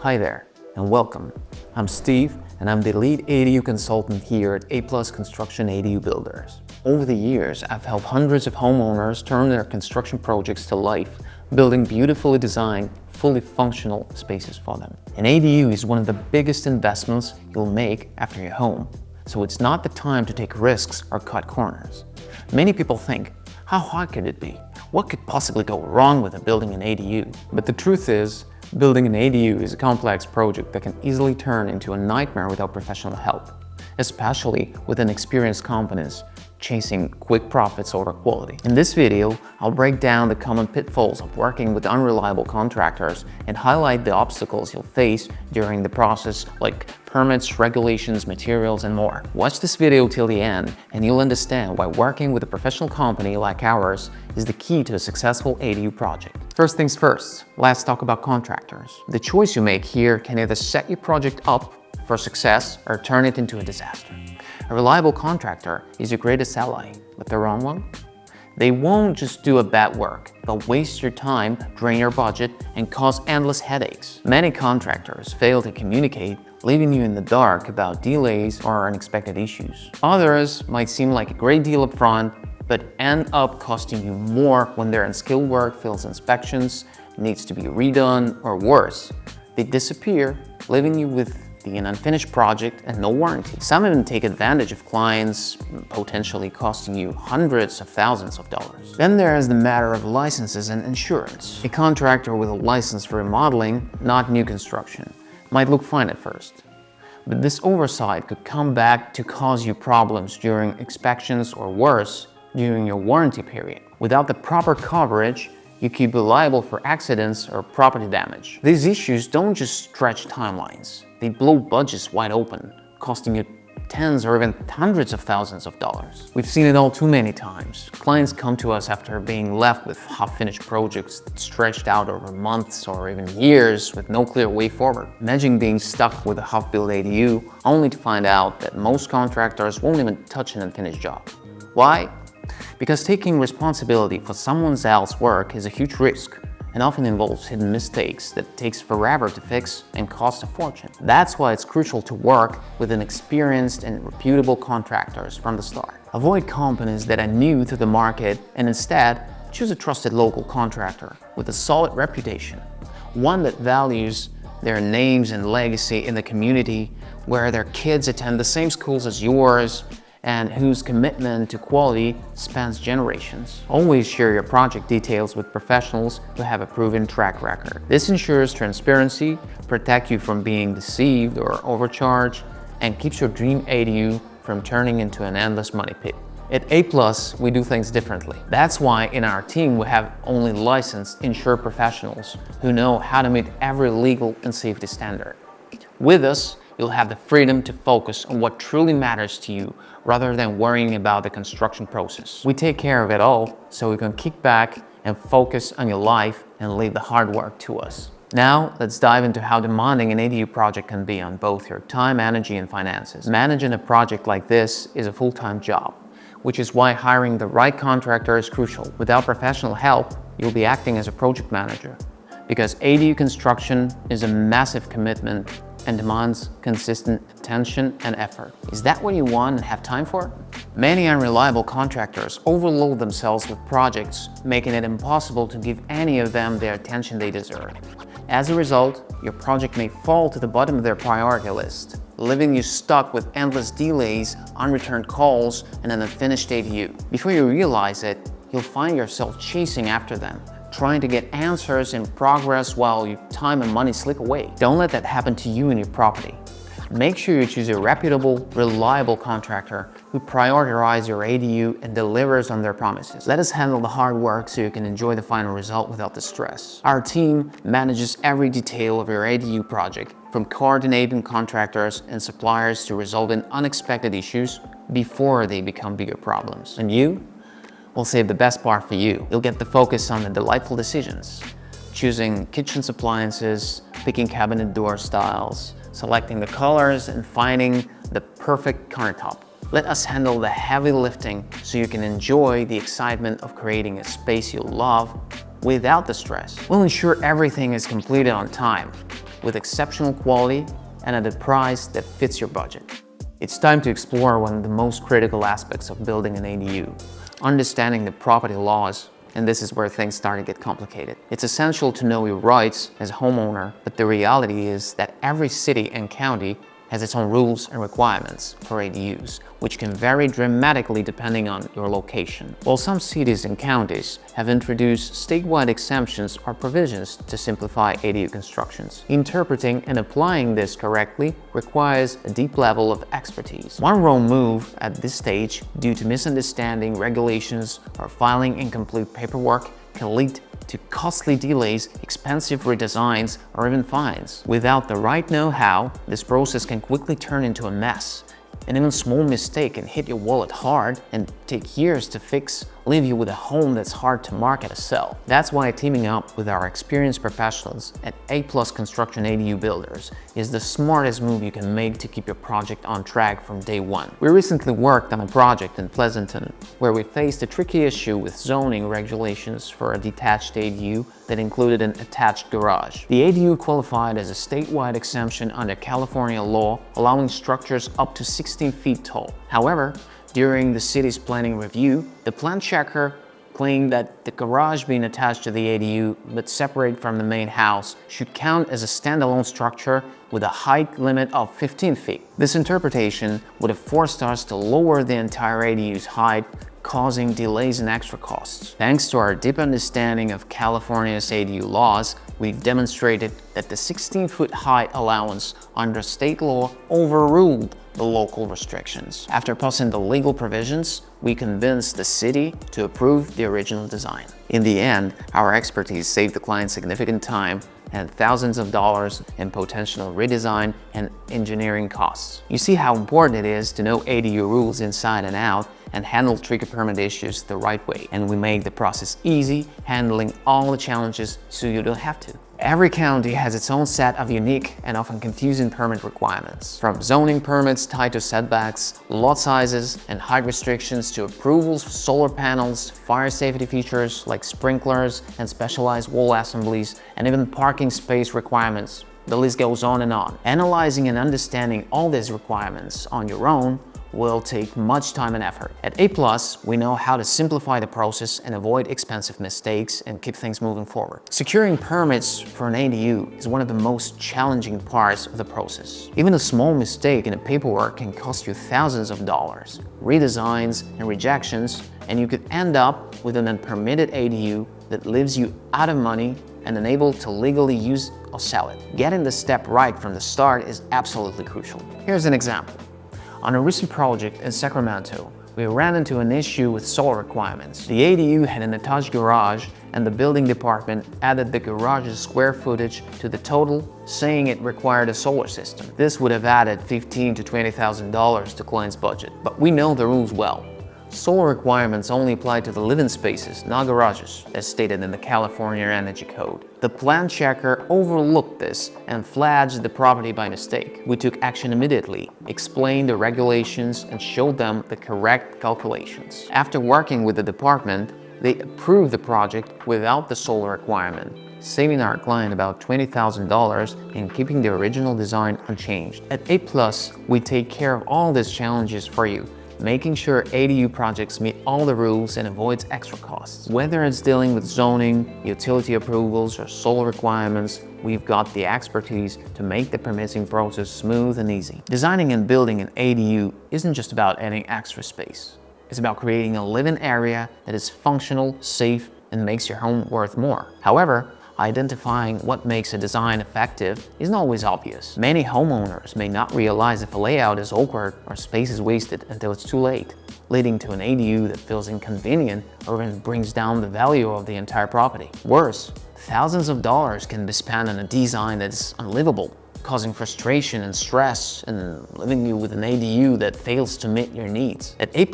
Hi there, and welcome. I'm Steve, and I'm the lead ADU consultant here at A+ Construction ADU Builders. Over the years, I've helped hundreds of homeowners turn their construction projects to life, building beautifully designed, fully functional spaces for them. An ADU is one of the biggest investments you'll make after your home, so it's not the time to take risks or cut corners. Many people think, how hard could it be? What could possibly go wrong with building an ADU? But the truth is, building an ADU is a complex project that can easily turn into a nightmare without professional help, especially with inexperienced companies chasing quick profits over quality. In this video, I'll break down the common pitfalls of working with unreliable contractors and highlight the obstacles you'll face during the process, like permits, regulations, materials, and more. Watch this video till the end and you'll understand why working with a professional company like ours is the key to a successful ADU project. First things first, let's talk about contractors. The choice you make here can either set your project up for success or turn it into a disaster. A reliable contractor is your greatest ally, but the wrong one? They won't just do a bad work, they'll waste your time, drain your budget, and cause endless headaches. Many contractors fail to communicate, leaving you in the dark about delays or unexpected issues. Others might seem like a great deal up front, but end up costing you more when their unskilled work fails inspections, needs to be redone, or worse, they disappear, leaving you with an unfinished project and no warranty. Some even take advantage of clients, potentially costing you hundreds of thousands of dollars. Then there is the matter of licenses and insurance. A contractor with a license for remodeling, not new construction, might look fine at first. But this oversight could come back to cause you problems during inspections or worse, during your warranty period. Without the proper coverage, you could be liable for accidents or property damage. These issues don't just stretch timelines. They blow budgets wide open, costing you tens or even hundreds of thousands of dollars. We've seen it all too many times. Clients come to us after being left with half-finished projects stretched out over months or even years with no clear way forward. Imagine being stuck with a half-built ADU only to find out that most contractors won't even touch an unfinished job. Why? Because taking responsibility for someone else's work is a huge risk and often involves hidden mistakes that takes forever to fix and cost a fortune. That's why it's crucial to work with an experienced and reputable contractors from the start. Avoid companies that are new to the market and instead choose a trusted local contractor with a solid reputation, one that values their names and legacy in the community, where their kids attend the same schools as yours, and whose commitment to quality spans generations. Always share your project details with professionals who have a proven track record. This ensures transparency, protects you from being deceived or overcharged, and keeps your dream ADU from turning into an endless money pit. At A+, we do things differently. That's why in our team we have only licensed, insured professionals who know how to meet every legal and safety standard. With us, you'll have the freedom to focus on what truly matters to you rather than worrying about the construction process. We take care of it all so you can kick back and focus on your life and leave the hard work to us. Now, let's dive into how demanding an ADU project can be on both your time, energy, and finances. Managing a project like this is a full-time job, which is why hiring the right contractor is crucial. Without professional help, you'll be acting as a project manager, because ADU construction is a massive commitment and demands consistent attention and effort. Is that what you want and have time for? Many unreliable contractors overload themselves with projects, making it impossible to give any of them the attention they deserve. As a result, your project may fall to the bottom of their priority list, leaving you stuck with endless delays, unreturned calls, and an unfinished ADU. Before you realize it, you'll find yourself chasing after them, trying to get answers in progress while your time and money slip away. Don't let that happen to you and your property. Make sure you choose a reputable, reliable contractor who prioritizes your ADU and delivers on their promises. Let us handle the hard work so you can enjoy the final result without the stress. Our team manages every detail of your ADU project, from coordinating contractors and suppliers to resolving unexpected issues before they become bigger problems. And you? We'll save the best part for you. You'll get the focus on the delightful decisions, choosing kitchen appliances, picking cabinet door styles, selecting the colors, and finding the perfect countertop. Let us handle the heavy lifting so you can enjoy the excitement of creating a space you love without the stress. We'll ensure everything is completed on time with exceptional quality and at a price that fits your budget. It's time to explore one of the most critical aspects of building an ADU, understanding the property laws, and this is where things start to get complicated. It's essential to know your rights as a homeowner, but the reality is that every city and county has its own rules and requirements for ADUs, which can vary dramatically depending on your location. While some cities and counties have introduced statewide exemptions or provisions to simplify ADU constructions, interpreting and applying this correctly requires a deep level of expertise. One wrong move at this stage, due to misunderstanding regulations or filing incomplete paperwork, can lead to costly delays, expensive redesigns, or even fines. Without the right know-how, this process can quickly turn into a mess. An even small mistake can hit your wallet hard and take years to fix, leave you with a home that's hard to market or sell. That's why teaming up with our experienced professionals at A+ Construction ADU Builders is the smartest move you can make to keep your project on track from day one. We recently worked on a project in Pleasanton where we faced a tricky issue with zoning regulations for a detached ADU that included an attached garage. The ADU qualified as a statewide exemption under California law, allowing structures up to 16 feet tall. However, during the city's planning review, the plan checker claimed that the garage being attached to the ADU but separate from the main house should count as a standalone structure with a height limit of 15 feet. This interpretation would have forced us to lower the entire ADU's height, causing delays and extra costs. Thanks to our deep understanding of California's ADU laws, we've demonstrated that the 16-foot height allowance under state law overruled the local restrictions. After passing the legal provisions, we convinced the city to approve the original design. In the end, our expertise saved the client significant time and thousands of dollars in potential redesign and engineering costs. You see how important it is to know ADU rules inside and out and handle tricky permit issues the right way. And we make the process easy, handling all the challenges so you don't have to. Every county has its own set of unique and often confusing permit requirements. From zoning permits tied to setbacks, lot sizes, and height restrictions to approvals for solar panels, fire safety features like sprinklers and specialized wall assemblies, and even parking space requirements. The list goes on and on. Analyzing and understanding all these requirements on your own will take much time and effort. At A+, we know how to simplify the process and avoid expensive mistakes and keep things moving forward. Securing permits for an ADU is one of the most challenging parts of the process. Even a small mistake in the paperwork can cost you thousands of dollars, redesigns and rejections, and you could end up with an unpermitted ADU that leaves you out of money and unable to legally use or sell it. Getting the step right from the start is absolutely crucial. Here's an example. On a recent project in Sacramento, we ran into an issue with solar requirements. The ADU had an attached garage, and the building department added the garage's square footage to the total, saying it required a solar system. This would have added $15,000 to $20,000 to client's budget. But we know the rules well. Solar requirements only apply to the living spaces, not garages, as stated in the California Energy Code. The plan checker overlooked this and flagged the property by mistake. We took action immediately, explained the regulations, and showed them the correct calculations. After working with the department, they approved the project without the solar requirement, saving our client about $20,000 and keeping the original design unchanged. At A+, we take care of all these challenges for you, making sure ADU projects meet all the rules and avoids extra costs. Whether it's dealing with zoning, utility approvals, or solar requirements, we've got the expertise to make the permitting process smooth and easy. Designing and building an ADU isn't just about adding extra space. It's about creating a living area that is functional, safe, and makes your home worth more. However, identifying what makes a design effective isn't always obvious. Many homeowners may not realize if a layout is awkward or space is wasted until it's too late, leading to an ADU that feels inconvenient or even brings down the value of the entire property. Worse, thousands of dollars can be spent on a design that is unlivable, causing frustration and stress and leaving you with an ADU that fails to meet your needs. At A+,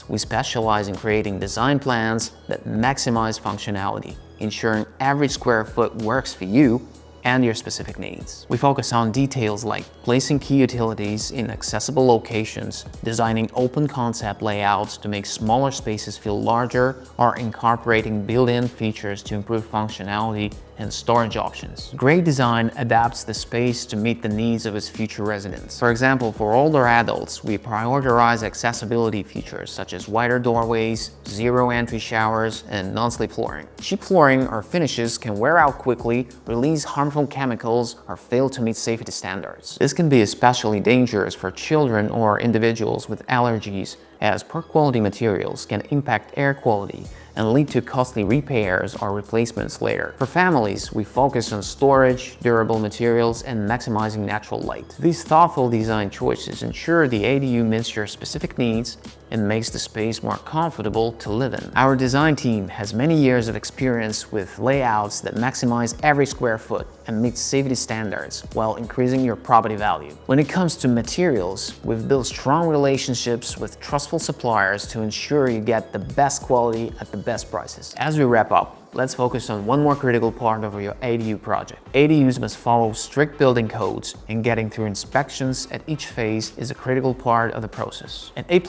we specialize in creating design plans that maximize functionality, ensuring every square foot works for you and your specific needs. We focus on details like placing key utilities in accessible locations, designing open concept layouts to make smaller spaces feel larger, or incorporating built-in features to improve functionality and storage options. Great design adapts the space to meet the needs of its future residents. For example, for older adults, we prioritize accessibility features such as wider doorways, zero entry showers, and non-slip flooring. Cheap flooring or finishes can wear out quickly, release harmful chemicals, or fail to meet safety standards. This can be especially dangerous for children or individuals with allergies, as poor quality materials can impact air quality and lead to costly repairs or replacements later. For families, we focus on storage, durable materials, and maximizing natural light. These thoughtful design choices ensure the ADU meets your specific needs and makes the space more comfortable to live in. Our design team has many years of experience with layouts that maximize every square foot and meet safety standards while increasing your property value. When it comes to materials, we've built strong relationships with trustful suppliers to ensure you get the best quality at the best prices. As we wrap up, let's focus on one more critical part of your ADU project. ADUs must follow strict building codes, and getting through inspections at each phase is a critical part of the process. At A+,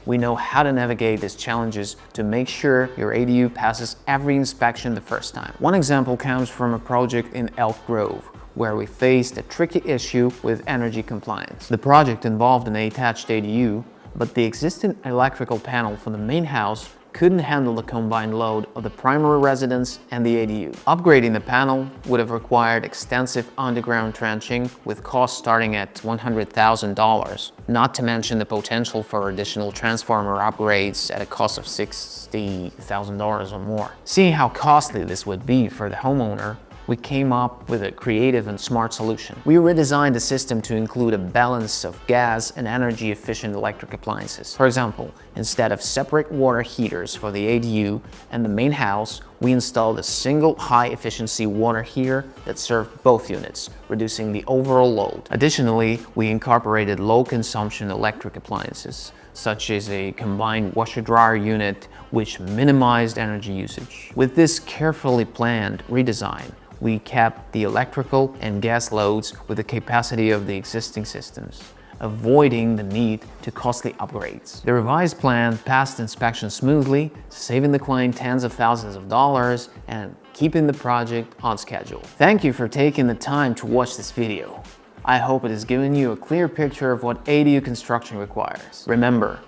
we know how to navigate these challenges to make sure your ADU passes every inspection the first time. One example comes from a project in Elk Grove, where we faced a tricky issue with energy compliance. The project involved an attached ADU, but the existing electrical panel for the main house couldn't handle the combined load of the primary residence and the ADU. Upgrading the panel would have required extensive underground trenching, with costs starting at $100,000, not to mention the potential for additional transformer upgrades at a cost of $60,000 or more. Seeing how costly this would be for the homeowner, we came up with a creative and smart solution. We redesigned the system to include a balance of gas and energy-efficient electric appliances. For example, instead of separate water heaters for the ADU and the main house, we installed a single high-efficiency water heater that served both units, reducing the overall load. Additionally, we incorporated low-consumption electric appliances, such as a combined washer-dryer unit, which minimized energy usage. With this carefully planned redesign, we kept the electrical and gas loads with the capacity of the existing systems, avoiding the need to costly upgrades. The revised plan passed inspection smoothly, saving the client tens of thousands of dollars and keeping the project on schedule. Thank you for taking the time to watch this video. I hope it has given you a clear picture of what ADU construction requires. Remember,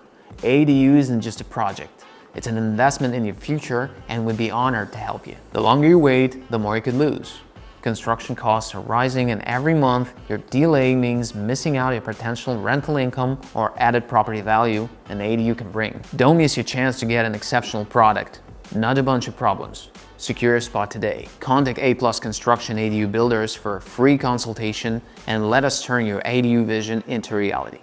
ADU isn't just a project. It's an investment in your future, and we'd be honored to help you. The longer you wait, the more you could lose. Construction costs are rising, and every month your delay means missing out on potential rental income or added property value an ADU can bring. Don't miss your chance to get an exceptional product, not a bunch of problems. Secure a spot today. Contact A+ Construction ADU Builders for a free consultation and let us turn your ADU vision into reality.